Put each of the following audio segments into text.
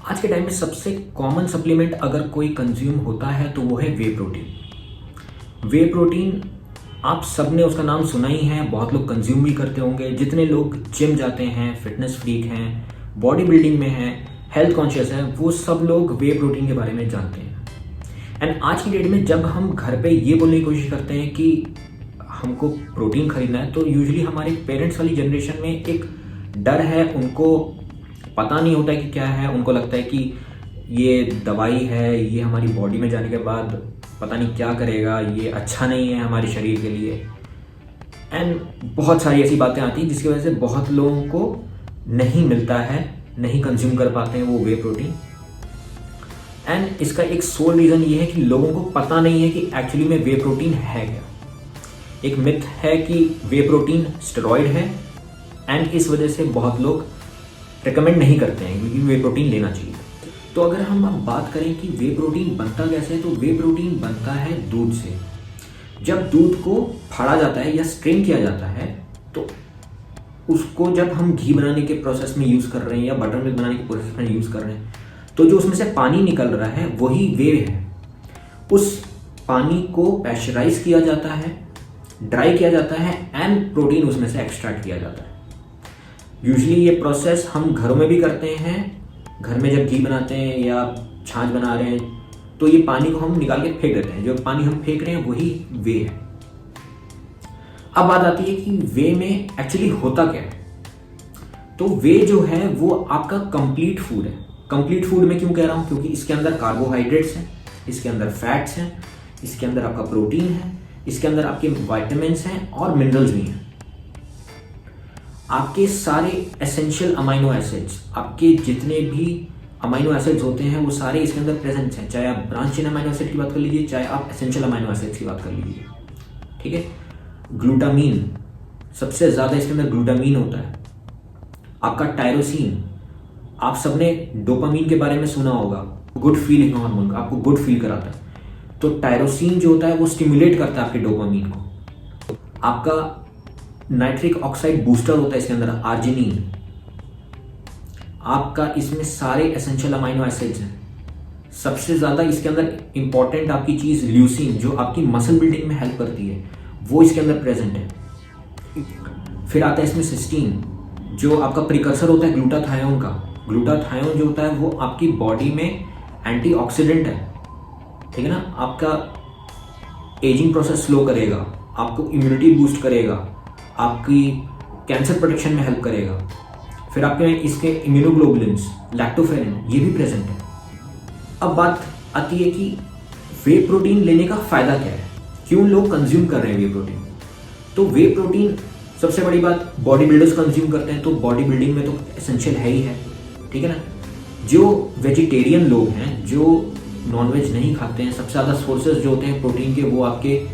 आज के टाइम में सबसे कॉमन सप्लीमेंट अगर कोई कंज्यूम होता है तो वो है वे प्रोटीन। वे प्रोटीन आप सब ने उसका नाम सुना ही है, बहुत लोग कंज्यूम भी करते होंगे। जितने लोग जिम जाते हैं, फिटनेस फ्रीक हैं, बॉडी बिल्डिंग में हैं, हेल्थ कॉन्शियस हैं, वो सब लोग वे प्रोटीन के बारे में जानते हैं। एंड आज की डेट में जब हम घर पे ये बोलने की कोशिश करते हैं कि हमको प्रोटीन खरीदना है, तो यूजुअली हमारे पेरेंट्स वाली जनरेशन में एक डर है, उनको पता नहीं होता है कि क्या है। उनको लगता है कि ये दवाई है, ये हमारी बॉडी में जाने के बाद पता नहीं क्या करेगा, ये अच्छा नहीं है हमारे शरीर के लिए। एंड बहुत सारी ऐसी बातें आती हैं जिसकी वजह से बहुत लोगों को नहीं मिलता है, नहीं कंज्यूम कर पाते हैं वो वे प्रोटीन। एंड इसका एक सोल रीज़न ये है कि लोगों को पता नहीं है कि एक्चुअली में वे प्रोटीन है क्या। एक मिथ है कि वे प्रोटीन स्टेरॉइड है एंड इस वजह से बहुत लोग रिकमेंड नहीं करते हैं कि वे प्रोटीन लेना चाहिए। तो अगर हम अब बात करें कि वे प्रोटीन बनता कैसे है, तो वे प्रोटीन बनता है दूध से। जब दूध को फाड़ा जाता है या स्ट्रेन किया जाता है, तो उसको जब हम घी बनाने के प्रोसेस में यूज़ कर रहे हैं या बटर मिल्क बनाने के प्रोसेस में यूज़ कर रहे हैं, तो जो उसमें से पानी निकल रहा है वही वे है। उस पानी को पैस्चराइज किया जाता है, ड्राई किया जाता है एंड प्रोटीन उसमें से एक्सट्रैक्ट किया जाता है। यूजुअली ये प्रोसेस हम घरों में भी करते हैं। घर में जब घी बनाते हैं या छाछ बना रहे हैं, तो ये पानी को हम निकाल के फेंक देते हैं। जो पानी हम फेंक रहे हैं वही वे है। अब बात आती है कि वे में एक्चुअली होता क्या है। तो वे जो है वो आपका कंप्लीट फूड है। कंप्लीट फूड में क्यों कह रहा हूं? क्योंकि इसके अंदर कार्बोहाइड्रेट्स हैं, इसके अंदर फैट्स हैं, इसके अंदर आपका प्रोटीन है, इसके अंदर आपके विटामिन्स हैं और मिनरल्स भी हैं। आपके सारे एसेंशियल अमाइनो एसिड्स, आपके जितने भी अमाइनो एसिड्स होते हैं वो सारे इसके अंदर प्रेजेंट हैं। चाहे आप ब्रांच चेन अमाइनो एसिड की बात कर लीजिए, चाहे आप एसेंशियल अमाइनो एसिड्स की बात कर लीजिए। ठीक है। ग्लूटामीन, सबसे ज्यादा इसके अंदर ग्लूटामीन होता है। आपका टायरोसिन, आप सबने डोपामीन के बारे में सुना होगा, गुड फीलिंग हार्मोन, आपको गुड फील कराता है। तो टायरोसिन जो होता है वो स्टिमुलेट करता है आपके डोपामीन को। आपका नाइट्रिक ऑक्साइड बूस्टर होता है इसके अंदर, आर्जिनिन। आपका इसमें सारे एसेंशियल अमाइनो एसिड्स हैं। सबसे ज्यादा इसके अंदर इंपॉर्टेंट आपकी चीज ल्यूसीन, जो आपकी मसल बिल्डिंग में हेल्प करती है, वो इसके अंदर प्रेजेंट है। फिर आता है इसमें सिस्टीन, जो आपका प्रिकर्सर होता है ग्लूटाथायोन का। ग्लूटाथायोन जो होता है वो आपकी बॉडी में एंटीऑक्सीडेंट है। ठीक है ना। आपका एजिंग प्रोसेस स्लो करेगा, आपको इम्यूनिटी बूस्ट करेगा, आपकी कैंसर प्रोटेक्शन में हेल्प करेगा। फिर आपके इसके इम्यूनोग्लोबुलिन्स, लैक्टोफेरिन, ये भी प्रेजेंट है। अब बात आती है कि वे प्रोटीन लेने का फायदा क्या है, क्यों लोग कंज्यूम कर रहे हैं वे प्रोटीन। तो वे प्रोटीन सबसे बड़ी बात, बॉडी बिल्डर्स कंज्यूम करते हैं, तो बॉडी बिल्डिंग में तो एसेंशियल है ही है। ठीक है ना। जो वेजिटेरियन लोग हैं, जो नॉनवेज नहीं खाते हैं, सबसे ज़्यादा सोर्सेज जो होते हैं प्रोटीन के वो आपके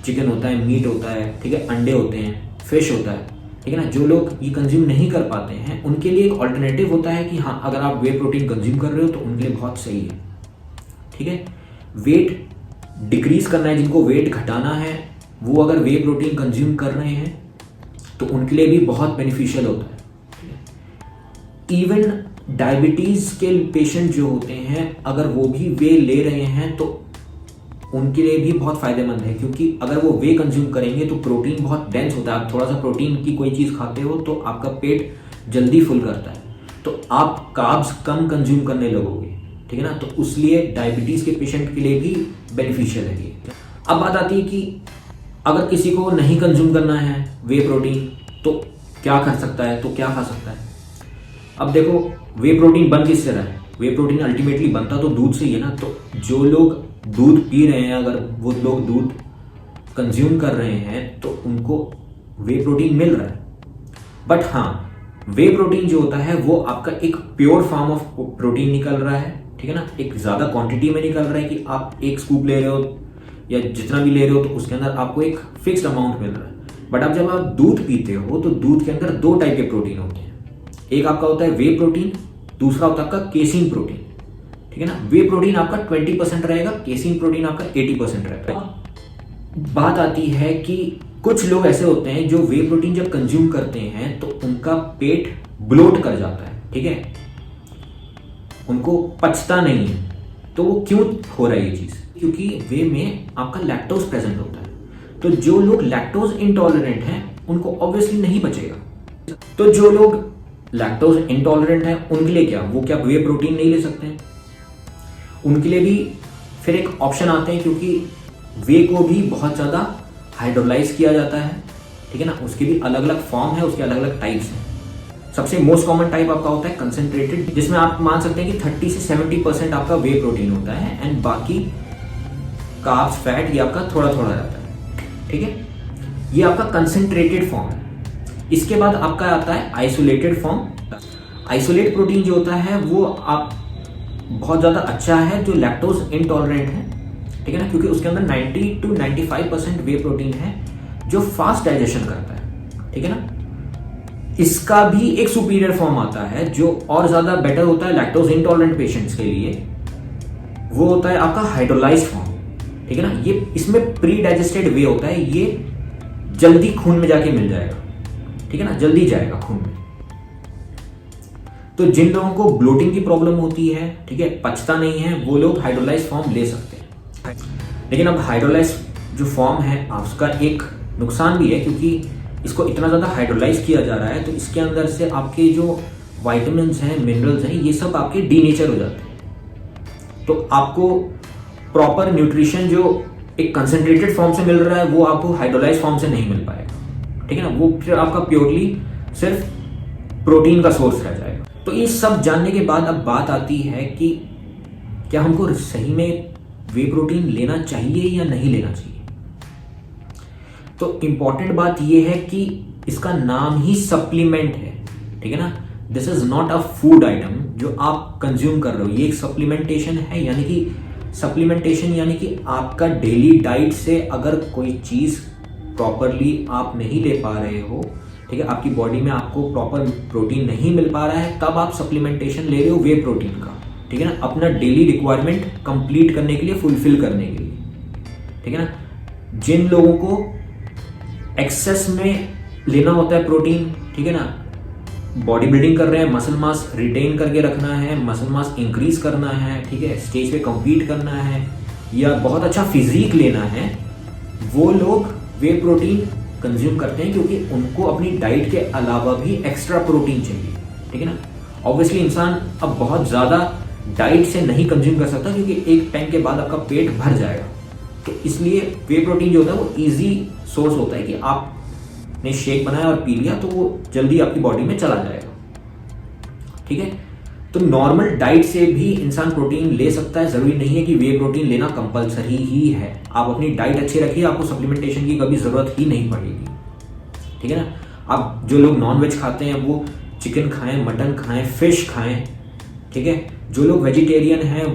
चिकन होता है, मीट होता है, ठीक है, अंडे होते हैं, फिश होता है। ठीक है ना। जो लोग ये कंज्यूम नहीं कर पाते हैं उनके लिए एक ऑल्टरनेटिव होता है कि हाँ, अगर आप वे प्रोटीन कंज्यूम कर रहे हो तो उनके लिए बहुत सही है। ठीक है। वेट डिक्रीज करना है, जिनको वेट घटाना है, वो अगर वे प्रोटीन कंज्यूम कर रहे हैं तो उनके लिए भी बहुत बेनिफिशियल होता है। इवन डायबिटीज के पेशेंट जो होते हैं, अगर वो भी वे ले रहे हैं तो उनके लिए भी बहुत फायदेमंद है, क्योंकि अगर वो वे कंज्यूम करेंगे तो प्रोटीन बहुत डेंस होता है। आप थोड़ा सा प्रोटीन की कोई चीज़ खाते हो तो आपका पेट जल्दी फुल करता है, तो आप कार्ब्स कम कंज्यूम करने लगोगे। ठीक है ना। तो उसलिए डायबिटीज़ के पेशेंट के लिए भी बेनिफिशियल है ये। अब बात आती है कि अगर किसी को नहीं कंज्यूम करना है वे प्रोटीन तो क्या कर सकता है, तो क्या खा सकता है। अब देखो, वे प्रोटीन बन किससे रहा है? वे प्रोटीन अल्टीमेटली बनता तो दूध से ही है ना। तो जो लोग दूध पी रहे हैं, अगर वो लोग दूध कंज्यूम कर रहे हैं तो उनको वे प्रोटीन मिल रहा है। बट हाँ, वे प्रोटीन जो होता है वो आपका एक प्योर फॉर्म ऑफ प्रोटीन निकल रहा है। ठीक है ना। एक ज़्यादा क्वांटिटी में निकल रहा है कि आप एक स्कूप ले रहे हो या जितना भी ले रहे हो तो उसके अंदर आपको एक फिक्स्ड अमाउंट मिल रहा है। बट अब जब आप दूध पीते हो तो दूध के अंदर दो टाइप के प्रोटीन होते हैं। एक आपका होता है वे प्रोटीन, दूसरा होता है आपका केसीन प्रोटीन। ठीक है ना। वे प्रोटीन आपका 20% रहेगा, केसीन प्रोटीन आपका 80% रहेगा। बात आती है कि कुछ लोग ऐसे होते हैं जो वे प्रोटीन जब कंज्यूम करते हैं तो उनका पेट ब्लोट कर जाता है। ठीक है। उनको पचता नहीं है। तो वो क्यों हो रहा है ये चीज़? क्योंकि वे में आपका लैक्टोज प्रेजेंट होता है। तो जो लोग लैक्टोज इंटॉलरेंट हैं उनको ऑब्वियसली नहीं बचेगा। तो जो लोग लैक्टोज इंटॉलरेंट हैं उनके लिए क्या, वो क्या वे प्रोटीन नहीं ले सकते हैं? उनके लिए भी फिर एक ऑप्शन आते हैं, क्योंकि वे को भी बहुत ज़्यादा हाइड्रोलाइज किया जाता है, ठीक है ना। उसके भी अलग अलग फॉर्म है, उसके अलग अलग टाइप्स हैं। सबसे मोस्ट कॉमन टाइप आपका होता है कंसेंट्रेटेड, जिसमें आप मान सकते हैं कि 30 से 70% आपका वे प्रोटीन होता है एंड बाकी कार्ब्स फैट ये आपका थोड़ा थोड़ा रहता है, ठीक है। ये आपका कंसेंट्रेटेड फॉर्म है। इसके बाद आपका आता है आइसोलेटेड फॉर्म। आइसोलेट प्रोटीन जो होता है वो आप बहुत ज़्यादा अच्छा है जो लैक्टोज इनटॉलरेंट है, ठीक है ना, क्योंकि उसके अंदर 90 to 95% वे प्रोटीन है जो फास्ट डाइजेशन करता है, ठीक है ना। इसका भी एक सुपीरियर फॉर्म आता है जो और ज़्यादा बेटर होता है लैक्टोज इनटॉलरेंट पेशेंट्स के लिए। वो होता है आपका हाइड्रोलाइज्ड फॉर्म, ठीक है ना। ये इसमें प्री डाइजेस्टेड वे होता है, ये जल्दी खून में जाके मिल जाएगा, ठीक है ना, जल्दी जाएगा खून में। तो जिन लोगों को ब्लोटिंग की प्रॉब्लम होती है, ठीक है, पचता नहीं है, वो लोग हाइड्रोलाइज फॉर्म ले सकते हैं। लेकिन अब हाइड्रोलाइज जो फॉर्म है उसका एक नुकसान भी है, क्योंकि इसको इतना ज़्यादा हाइड्रोलाइज किया जा रहा है तो इसके अंदर से आपके जो वाइटामिन्स हैं, मिनरल्स हैं, ये सब आपके डीनेचर हो जाते हैं। तो आपको प्रॉपर न्यूट्रिशन जो एक कंसंट्रेटेड फॉर्म से मिल रहा है वो आपको हाइड्रोलाइज फॉर्म से नहीं मिल पाएगा, ठीक है ना। वो फिर आपका प्योरली सिर्फ प्रोटीन का सोर्स रह जाएगा। तो ये सब जानने के बाद अब बात आती है कि क्या हमको सही में वे प्रोटीन लेना चाहिए या नहीं लेना चाहिए। तो इंपॉर्टेंट बात यह है कि इसका नाम ही सप्लीमेंट है, ठीक है ना। This is not a food item जो आप कंज्यूम कर रहे हो, ये एक सप्लीमेंटेशन है। यानी कि सप्लीमेंटेशन यानी कि आपका डेली डाइट से अगर कोई चीज़ प्रॉपरली आप नहीं ले पा रहे हो, ठीक है, आपकी बॉडी में आपको प्रॉपर प्रोटीन नहीं मिल पा रहा है, तब आप सप्लीमेंटेशन ले रहे हो वे प्रोटीन का, ठीक है ना, अपना डेली रिक्वायरमेंट कंप्लीट करने के लिए, फुलफिल करने के लिए, ठीक है ना। जिन लोगों को एक्सेस में लेना होता है प्रोटीन, ठीक है ना, बॉडी बिल्डिंग कर रहे हैं, मसल मास रिटेन करके रखना है, मसल मास इंक्रीज करना है, ठीक है, स्टेज पे कम्पीट करना है या बहुत अच्छा फिजिक लेना है, वो लोग वे प्रोटीन कंज्यूम करते हैं, क्योंकि उनको अपनी डाइट के अलावा भी एक्स्ट्रा प्रोटीन चाहिए, ठीक है ना। ऑब्वियसली इंसान अब बहुत ज़्यादा डाइट से नहीं कंज्यूम कर सकता, क्योंकि एक टाइम के बाद आपका पेट भर जाएगा। तो इसलिए वे प्रोटीन जो होता है वो ईजी सोर्स होता है कि आपने शेक बनाया और पी लिया तो वो जल्दी आपकी बॉडी में चला जाएगा, ठीक है। तो नॉर्मल डाइट से भी इंसान प्रोटीन ले सकता है, ज़रूरी नहीं है कि वे प्रोटीन लेना कंपलसरी ही है। आप अपनी डाइट अच्छी रखिए, आपको सप्लीमेंटेशन की कभी ज़रूरत ही नहीं पड़ेगी, ठीक है ना। आप जो लोग नॉन वेज खाते हैं वो चिकन खाएं, मटन खाएं, फिश खाएं, ठीक है। जो लोग वेजिटेरियन हैं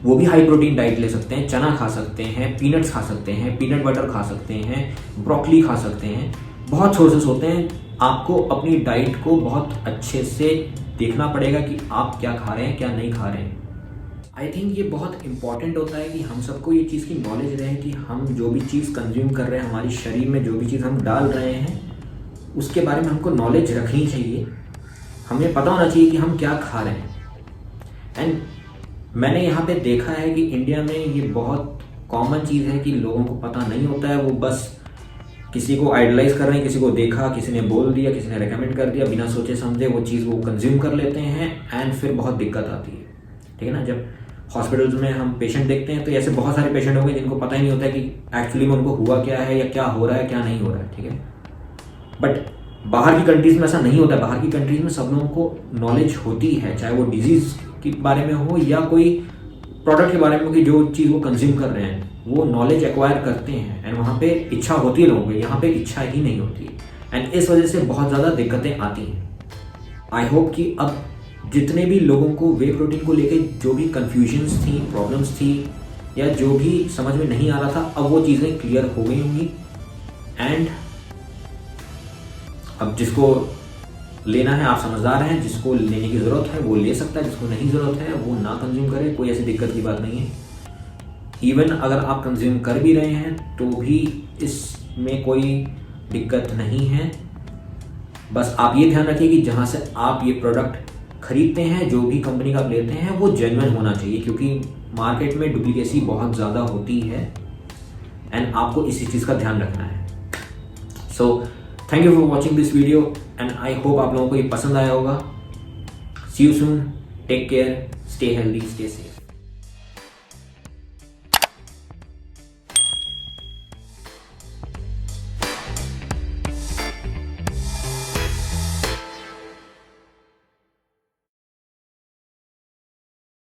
वो भी हाई प्रोटीन डाइट ले सकते हैं, चना खा सकते हैं, पीनट्स खा सकते हैं, पीनट बटर खा सकते हैं, ब्रोकली खा सकते हैं। बहुत सोर्सेस होते हैं। आपको अपनी डाइट को बहुत अच्छे से देखना पड़ेगा कि आप क्या खा रहे हैं, क्या नहीं खा रहे हैं। आई थिंक ये बहुत इंपॉर्टेंट होता है कि हम सबको ये चीज़ की नॉलेज रहे कि हम जो भी चीज़ कंज्यूम कर रहे हैं, हमारी शरीर में जो भी चीज़ हम डाल रहे हैं, उसके बारे में हमको नॉलेज रखनी चाहिए। हमें पता होना चाहिए कि हम क्या खा रहे हैं। एंड मैंने यहाँ पे देखा है कि इंडिया में ये बहुत कॉमन चीज़ है कि लोगों को पता नहीं होता है, वो बस किसी को आइडलाइज कर रहे हैं, किसी को देखा, किसी ने बोल दिया, किसी ने रेकमेंड कर दिया, बिना सोचे समझे वो चीज़ वो कंज्यूम कर लेते हैं एंड फिर बहुत दिक्कत आती है, ठीक है ना। जब हॉस्पिटल्स में हम पेशेंट देखते हैं तो ऐसे बहुत सारे पेशेंट होंगे जिनको पता ही नहीं होता है कि एक्चुअली में उनको हुआ क्या है या क्या हो रहा है, क्या नहीं हो रहा है, ठीक है। बट बाहर की कंट्रीज़ में ऐसा नहीं होता है। बाहर की कंट्रीज़ में सब लोगों को नॉलेज होती है, चाहे वो डिजीज़ के बारे में हो या कोई प्रोडक्ट के बारे में हो, कि जो चीज़ वो कंज्यूम कर रहे हैं वो नॉलेज एक्वायर करते हैं एंड वहाँ पे इच्छा होती है लोगों को। यहाँ पे इच्छा ही नहीं होती है एंड इस वजह से बहुत ज़्यादा दिक्कतें आती हैं। आई होप कि अब जितने भी लोगों को वे प्रोटीन को लेके जो भी कन्फ्यूजन्स थी, प्रॉब्लम्स थी या जो भी समझ में नहीं आ रहा था, अब वो चीज़ें क्लियर हो गई होंगी। एंड अब जिसको लेना है, आप समझदार हैं, जिसको लेने की ज़रूरत है वो ले सकता है, जिसको नहीं ज़रूरत है वो ना कंज्यूम करे, कोई ऐसी दिक्कत की बात नहीं है। इवन अगर आप कंज्यूम कर भी रहे हैं तो भी इसमें कोई दिक्कत नहीं है। बस आप ये ध्यान रखिए कि जहाँ से आप ये प्रोडक्ट खरीदते हैं, जो भी कंपनी का आप लेते हैं, वो जेन्युइन होना चाहिए, क्योंकि मार्केट में डुप्लीकेसी बहुत ज़्यादा होती है एंड आपको इसी चीज़ का ध्यान रखना है। So thank you for watching this video and I hope आप लोगों को ये पसंद आया होगा। See you soon, take care, stay healthy, stay safe.